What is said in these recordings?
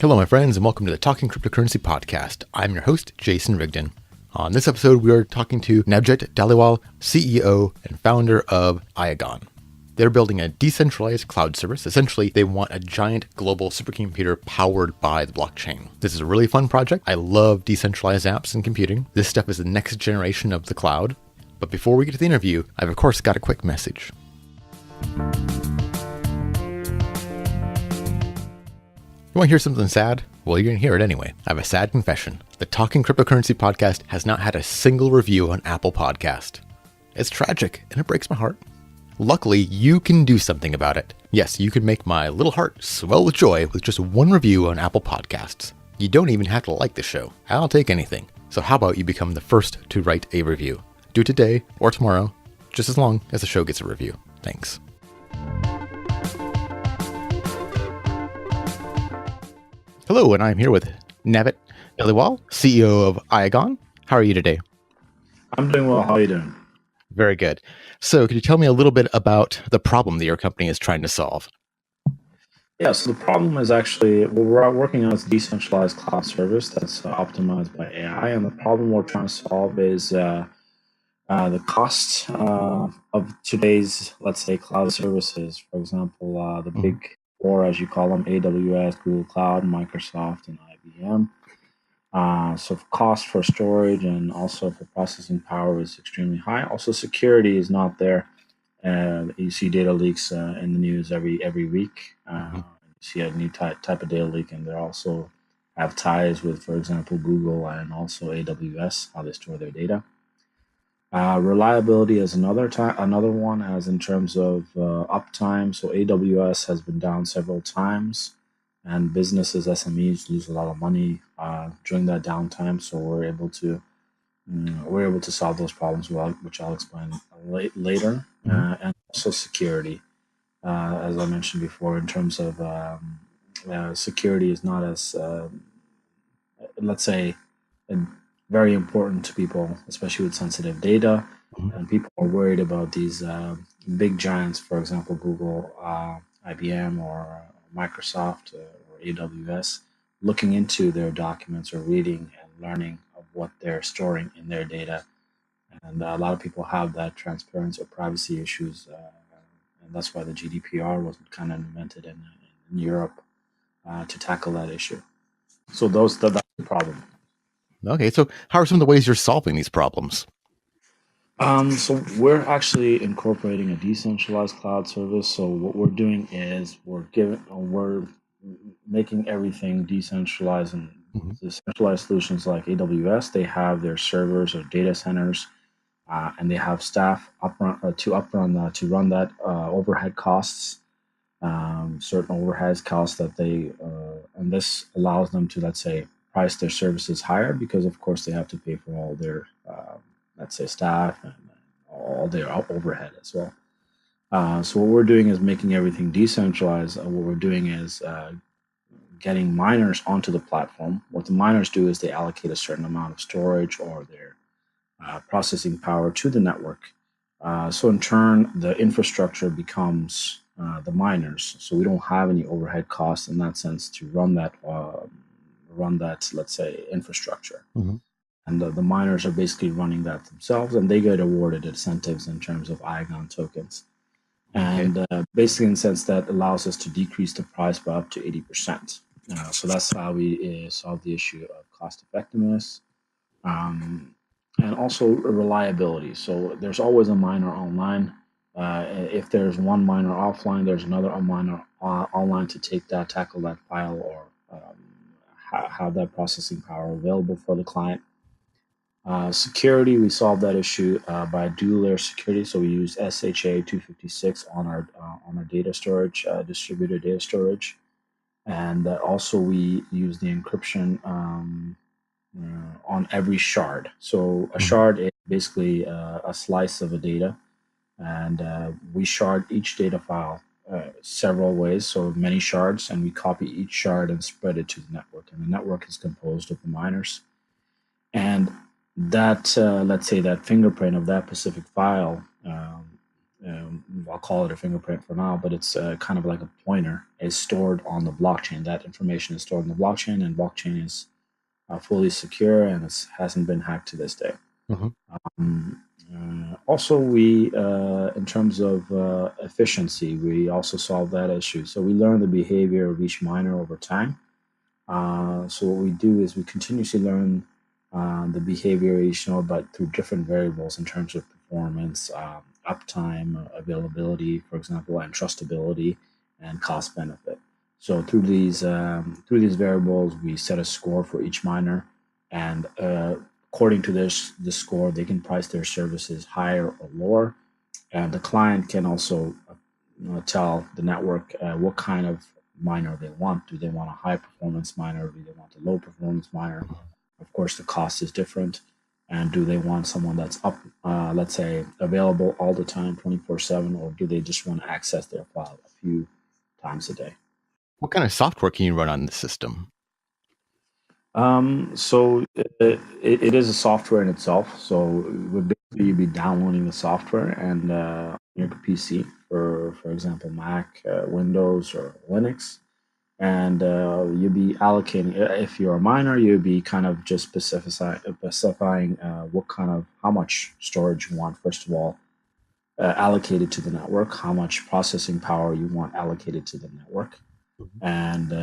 Hello, my friends, and welcome to the Talking Cryptocurrency podcast. I'm your host, Jason Rigden. On this episode, we are talking to Navjot Dhaliwal, CEO and founder of Iagon. They're building a decentralized cloud service. Essentially, they want a giant global supercomputer powered by the blockchain. This is a really fun project. I love decentralized apps and computing. This stuff is the next generation of the cloud. But before we get to the interview, I've of course got a quick message. You want to hear something sad? Well, you're going to hear it anyway. I have a sad confession. The Talking Cryptocurrency podcast has not had a single review on Apple Podcast. It's tragic, and it breaks my heart. Luckily, you can do something about it. Yes, you can make my little heart swell with joy with just one review on Apple Podcasts. You don't even have to like the show. I'll take anything. So how about you become the first to write a review? Do it today or tomorrow, just as long as the show gets a review. Thanks. Hello, and I'm here with Navjot Dhaliwal, CEO of Iagon. How are you today? I'm doing well. How are you doing? Very good. So could you tell me a little bit about the problem that your company is trying to solve? Yeah, so the problem is actually, we're working on this decentralized cloud service that's optimized by AI, and the problem we're trying to solve is the cost of today's, let's say, cloud services. For example, the big four, as you call them, AWS, Google Cloud, Microsoft, and IBM. So cost for storage and also for processing power is extremely high. Also, security is not there. You see data leaks in the news every week. You see a new type of data leak, and they also have ties with, for example, Google and also AWS, how they store their data. Reliability is another one, as in terms of uptime. So AWS has been down several times, and businesses, SMEs, lose a lot of money during that downtime. So we're able to solve those problems, which I'll explain later. And also security, as I mentioned before, in terms of security is not as let's say very important to people, especially with sensitive data. And people are worried about these big giants, for example, Google, IBM, or Microsoft, or AWS, looking into their documents or reading and learning of what they're storing in their data. And a lot of people have that transparency or privacy issues. And that's why the GDPR was kind of invented in Europe to tackle that issue. So that's the problem. Okay, so how are some of the ways you're solving these problems? So we're actually incorporating a decentralized cloud service. So what we're doing is we're making everything decentralized, and the centralized solutions like AWS, they have their servers or data centers, and they have staff to run that overhead costs, certain overhead costs that and this allows them to, let's say, price their services higher, because of course they have to pay for all their let's say staff and all their overhead as well. So what we're doing is making everything decentralized. What we're doing is getting miners onto the platform. What the miners do is they allocate a certain amount of storage or their processing power to the network. So in turn, the infrastructure becomes the miners. So we don't have any overhead costs in that sense to run that, let's say, infrastructure. And the miners are basically running that themselves, and they get awarded incentives in terms of Iagon tokens. And basically, in the sense that allows us to decrease the price by up to 80%. So that's how we solve the issue of cost effectiveness, and also reliability. So there's always a miner online. If there's one miner offline, there's another miner online to tackle that file, or have that processing power available for the client. Security, we solved that issue by dual layer security. So we use SHA 256 on our data storage, distributed data storage, and also we use the encryption on every shard. So a shard is basically a slice of a data, and we shard each data file several ways, so many shards, and we copy each shard and spread it to the network. And the network is composed of the miners, and that let's say that fingerprint of that specific file I'll call it a fingerprint for now, but it's kind of like a pointer, is stored on the blockchain. That information is stored in the blockchain, and blockchain is fully secure and it hasn't been hacked to this day. Mm-hmm. Also, we in terms of efficiency, we also solve that issue. So we learn the behavior of each miner over time. So what we do is we continuously learn the behavior of each node, but through different variables in terms of performance, uptime, availability, for example, and trustability and cost benefit. So through these variables, we set a score for each miner, and according to this score, they can price their services higher or lower, and the client can also tell the network what kind of miner they want. Do they want a high performance miner? Do they want a low performance miner? Of course, the cost is different. And do they want someone that's up, let's say, available all the time, 24/7, or do they just want to access their file a few times a day? What kind of software can you run on the system? So it is a software in itself. So would basically you'd be downloading the software and on your PC, for example, Mac, Windows, or Linux, and you'll be allocating. If you're a miner, you'll be kind of just specifying what kind of how much storage you want. First of all, allocated to the network, how much processing power you want allocated to the network, and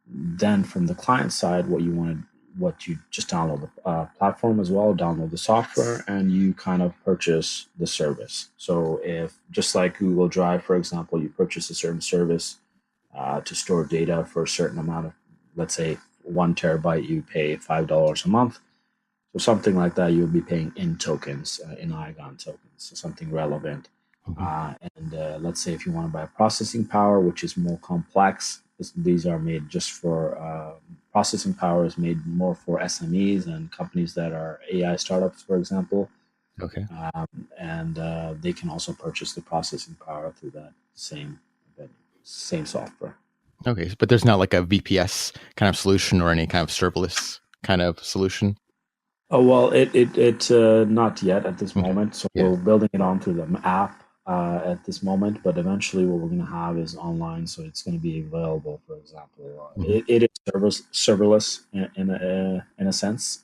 then from the client side, what you just download the platform as well, download the software, and you kind of purchase the service. So if just like Google Drive, for example, you purchase a certain service to store data for a certain amount of, let's say, 1 terabyte, you pay $5 a month. So something like that, you'll be paying in tokens, in IGON tokens, so something relevant. And let's say if you want to buy processing power, which is more complex, these are made just for processing power is made more for SMEs and companies that are AI startups, for example. Okay. And they can also purchase the processing power through that same software. Okay. But there's not like a VPS kind of solution or any kind of serverless kind of solution? Oh well, it not yet at this Okay. moment. So Yeah. we're building it onto the app at this moment. But eventually, what we're going to have is online, so it's going to be available. For example, Mhm. it is serverless in a sense.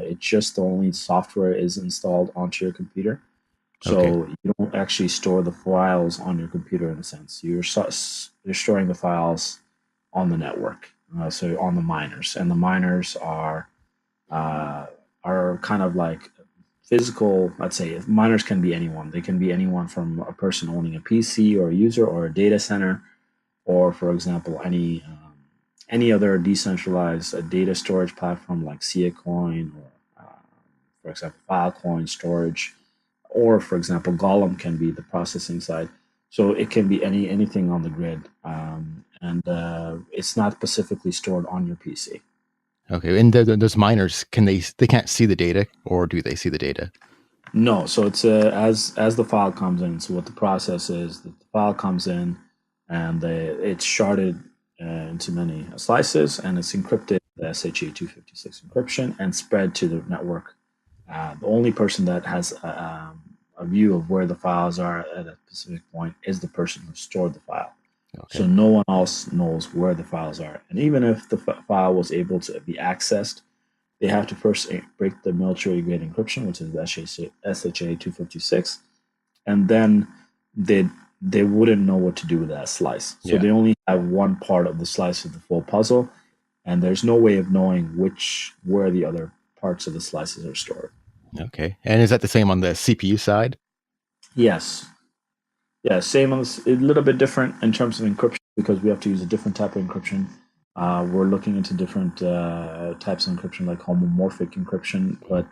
It's just the only software is installed onto your computer, Okay. so you don't actually store the files on your computer in a sense. You're storing the files on the network, so on the miners, and the miners uh, are kind of like physical. Let's say miners can be anyone. They can be anyone from a person owning a PC or a user or a data center, or for example, any other decentralized data storage platform like Siacoin or, for example, Filecoin storage, or for example, Golem can be the processing side. So it can be anything on the grid, and it's not specifically stored on your PC. Okay. And those miners, they can't see the data, or do they see the data? No, so it's as the file comes in. So what the process is, the file comes in, and it's sharded into many slices, and it's encrypted the SHA-256 encryption and spread to the network. The only person that has a view of where the files are at a specific point is the person who stored the file. Okay. So no one else knows where the files are, and even if the file was able to be accessed, they have to first break the military grade encryption, which is the SHA-256, and then they they wouldn't know what to do with that slice. So Yeah. they only have one part of the slice of the full puzzle, and there's no way of knowing where the other parts of the slices are stored. Okay. And is that the same on the CPU side? Yes, yeah, same on this, a little bit different in terms of encryption because we have to use a different type of encryption. We're looking into different types of encryption like homomorphic encryption, but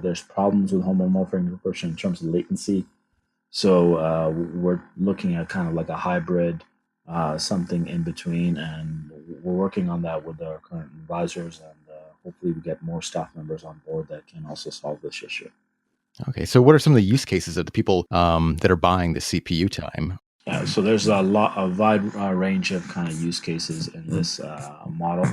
there's problems with homomorphic encryption in terms of latency. So we're looking at kind of like a hybrid, something in between, and we're working on that with our current advisors, and hopefully we get more staff members on board that can also solve this issue. Okay. So what are some of the use cases of the people that are buying the CPU time? Yeah, so there's a wide range of kind of use cases in this model.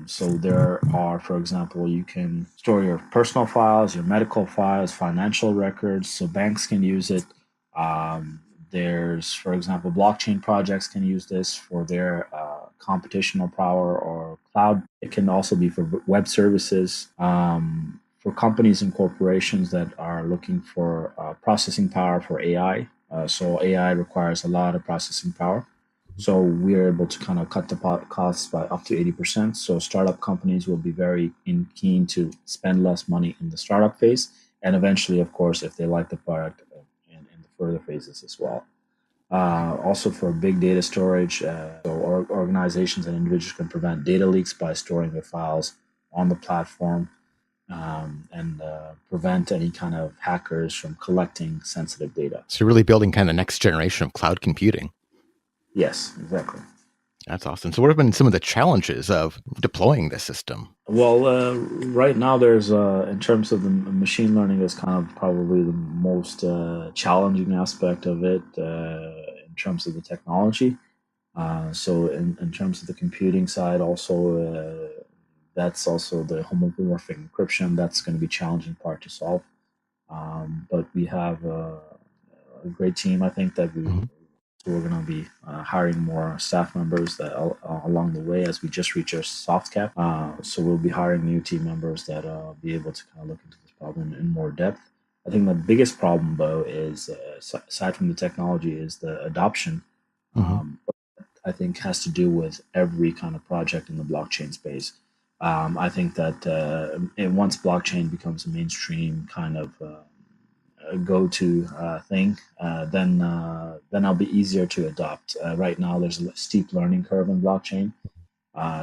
So there are, for example, you can store your personal files, your medical files, financial records. So banks can use it. There's, for example, blockchain projects can use this for their computational power or cloud. It can also be for web services. For companies and corporations that are looking for processing power for AI. So AI requires a lot of processing power. So we're able to kind of cut the costs by up to 80%. So startup companies will be very keen to spend less money in the startup phase. And eventually, of course, if they like the product, in the further phases as well. Also for big data storage, organizations and individuals can prevent data leaks by storing their files on the platform, and prevent any kind of hackers from collecting sensitive data. So you're really building kind of the next generation of cloud computing. Yes, exactly. That's awesome. So what have been some of the challenges of deploying this system? Well, right now there's in terms of the machine learning is kind of probably the most challenging aspect of it in terms of the technology. So in terms of the computing side, also that's also the homomorphic encryption. That's going to be a challenging part to solve. But we have a great team. I think that we're going to be hiring more staff members that along the way as we just reach our soft cap. So we'll be hiring new team members that be able to kind of look into this problem in more depth. I think the biggest problem though is aside from the technology is the adoption. I think has to do with every kind of project in the blockchain space. I think that once blockchain becomes a mainstream kind of go-to thing, then I'll be easier to adopt. Right now, there's a steep learning curve in blockchain,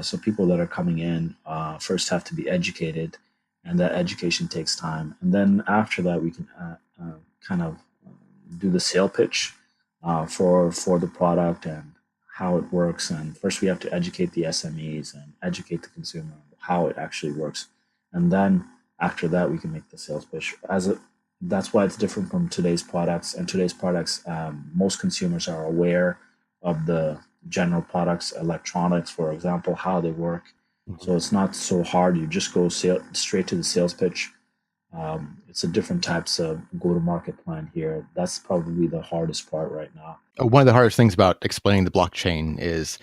so people that are coming in first have to be educated, and that education takes time. And then after that, we can kind of do the sale pitch for the product and how it works. And first, we have to educate the SMEs and educate the consumer how it actually works, and then after that, we can make the sales pitch. That's why it's different from today's products. And today's products, most consumers are aware of the general products, electronics, for example, how they work. So it's not so hard. You just go straight to the sales pitch. It's a different types of go-to-market plan here. That's probably the hardest part right now. One of the hardest things about explaining the blockchain is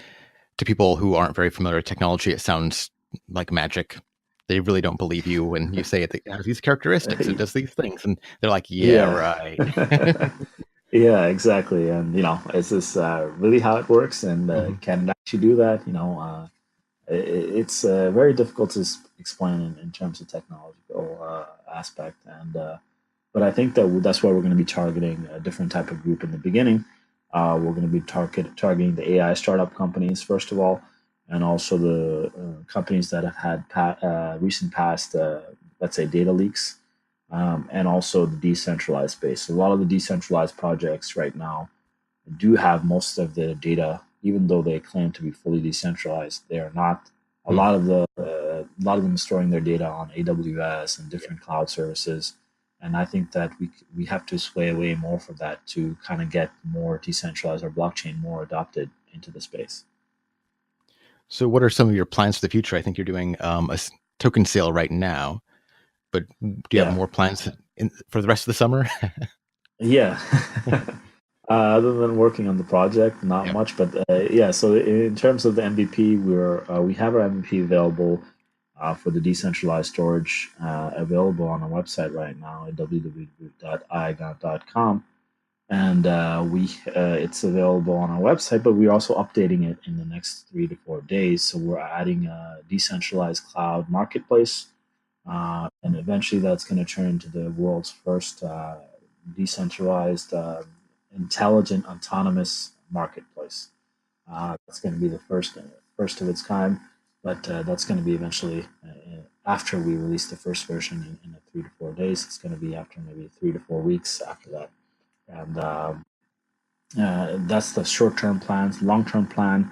to people who aren't very familiar with technology, it sounds like magic. They really don't believe you when you say it has these characteristics, it does these things. And they're like, yeah, right. Yeah, exactly. And, is this really how it works? And can it actually do that? It's very difficult to explain in terms of technological aspect. But I think that's why we're going to be targeting a different type of group in the beginning. We're going to be targeting the AI startup companies, first of all, and also the companies that have had recent past, let's say, data leaks, and also the decentralized space. So a lot of the decentralized projects right now do have most of the data, even though they claim to be fully decentralized. They are not. A lot of them storing their data on AWS and different cloud services. And I think that we have to sway away more from that to kind of get more decentralized or blockchain more adopted into the space. So what are some of your plans for the future? I think you're doing a token sale right now, but do you have more plans for the rest of the summer? Yeah. Other than working on the project, not much, but yeah. So in terms of the MVP, we have our MVP available for the decentralized storage available on our website right now at www.iagon.com, and it's available on our website. But we're also updating it in the next 3 to 4 days. So we're adding a decentralized cloud marketplace, and eventually that's going to turn into the world's first decentralized. Intelligent autonomous marketplace. That's going to be the first of its kind, but that's going to be eventually after we release the first version in 3 to 4 days. It's going to be after maybe 3 to 4 weeks after that, and that's the short-term plans. Long-term plan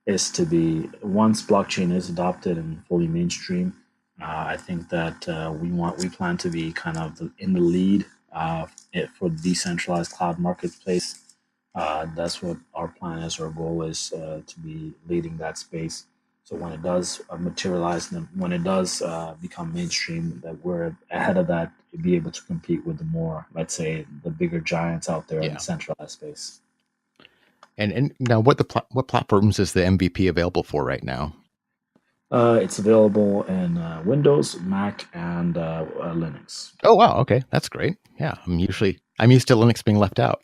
is to be, once blockchain is adopted and fully mainstream, I think that we plan to be kind of in the lead for the decentralized cloud marketplace. That's what our plan is. Our goal is to be leading that space. So when it does materialize and when it does become mainstream, that we're ahead of that to be able to compete with the more, let's say, the bigger giants out there in the Yeah. centralized space. And now, what platforms is the MVP available for right now? It's available in Windows, Mac, and Linux. Oh wow, okay, that's great. Yeah, I'm used to Linux being left out.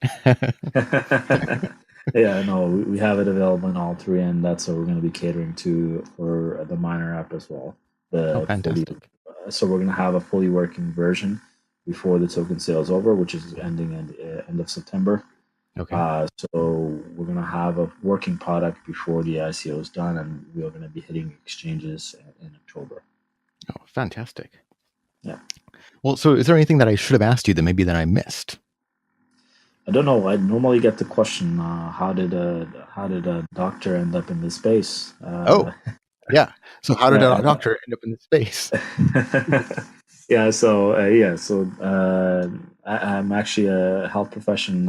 Yeah, no, we have it available in all three, and that's what we're going to be catering to for the minor app as well. Oh, The fully, fantastic. so we're going to have a fully working version before the token sale is over, which is ending in end of September. Okay. So we're going to have a working product before the ICO is done, and we are going to be hitting exchanges in October. Oh, fantastic. Yeah. Well, so is there anything that I should have asked you that I missed? I don't know. I normally get the question, how did a doctor end up in this space? Oh, yeah. So how did a Uh, doctor end up in this space? yeah. I'm actually a health profession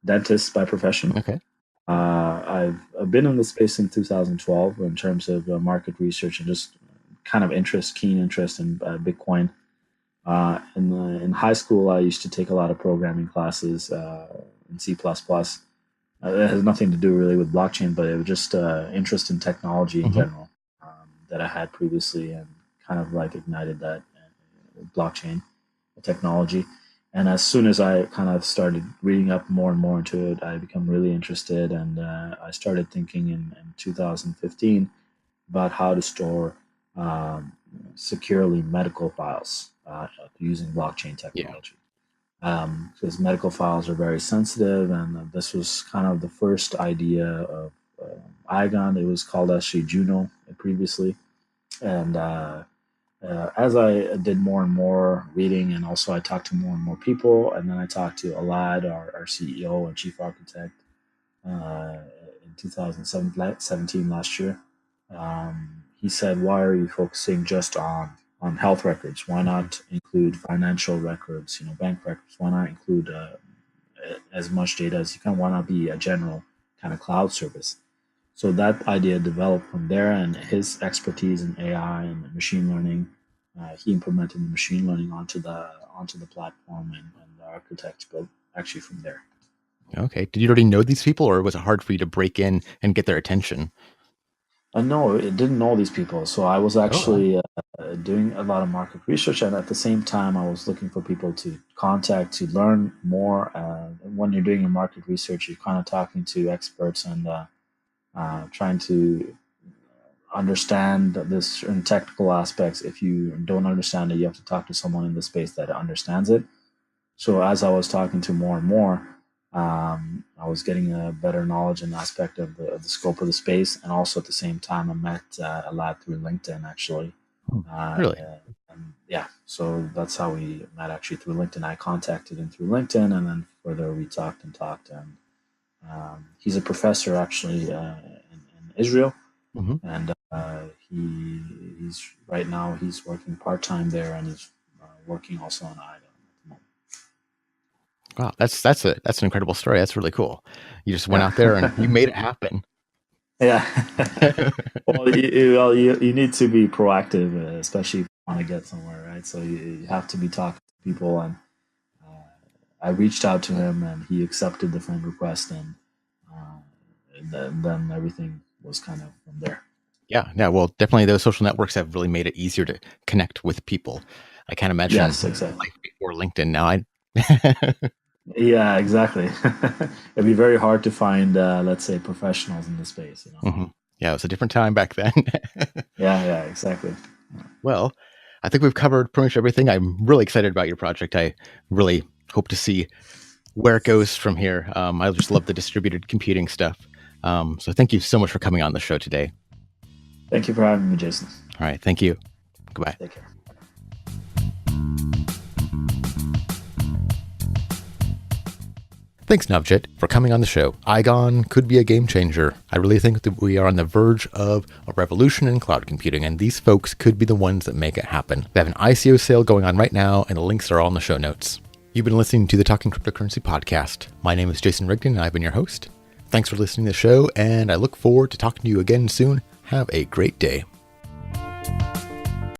dentist by profession. Okay. I've been in the space in 2012 in terms of market research and just kind of keen interest in Bitcoin. In high school, I used to take a lot of programming classes in C++. It has nothing to do really with blockchain, but it was just interest in technology in general that I had previously, and kind of like ignited that blockchain technology. And as soon as I kind of started reading up more and more into it, I became really interested, and I started thinking in 2015 about how to store securely medical files using blockchain technology. Because medical files are very sensitive, and this was kind of the first idea of IGON. It was called actually Juno previously, and as I did more and more reading, and also I talked to more and more people, and then I talked to Alad, our CEO and chief architect, in 2017 last year. He said, "Why are you focusing just on health records? Why not include financial records? Bank records. Why not include as much data as you can? Why not be a general kind of cloud service?" So that idea developed from there, and his expertise in AI and machine learning, he implemented the machine learning onto the platform, and the architects built actually from there. Okay. Did you already know these people, or was it hard for you to break in and get their attention? No, it didn't know these people. So I was Oh, wow. actually doing a lot of market research, and at the same time, I was looking for people to contact to learn more. When you're doing your market research, you're kind of talking to experts and trying to understand this certain technical aspects. If you don't understand it, you have to talk to someone in the space that understands it. So as I was talking to more and more, I was getting a better knowledge and aspect of the scope of the space, and also at the same time, I met a lot through LinkedIn actually. Really? And yeah, so that's how we met actually through LinkedIn. I contacted him through LinkedIn, and then further we talked, and he's a professor actually in Israel, Mm-hmm. and he's right now he's working part time there, and he's working also on IDA. Wow, that's an incredible story. That's really cool. You just went out there and you Yeah. made it happen. Yeah. Well, you need to be proactive, especially if you want to get somewhere, right? So you have to be talking to people, and I reached out to him, and he accepted the friend request, and then everything was kind of from there. Yeah, well, definitely those social networks have really made it easier to connect with people. I can't imagine Yes, exactly. life before LinkedIn. Now I Yeah, exactly. It'd be very hard to find, let's say, professionals in the space. Mhm. Yeah, it was a different time back then. Yeah, exactly. Well, I think we've covered pretty much everything. I'm really excited about your project. I really hope to see where it goes from here. I just love the distributed computing stuff. So thank you so much for coming on the show today. Thank you for having me, Jason. All right, thank you. Goodbye. Take care. Thanks, Navjit, for coming on the show. IGON could be a game changer. I really think that we are on the verge of a revolution in cloud computing, and these folks could be the ones that make it happen. They have an ICO sale going on right now, and the links are all in the show notes. You've been listening to the Talking Cryptocurrency podcast. My name is Jason Rigden, and I've been your host. Thanks for listening to the show, and I look forward to talking to you again soon. Have a great day.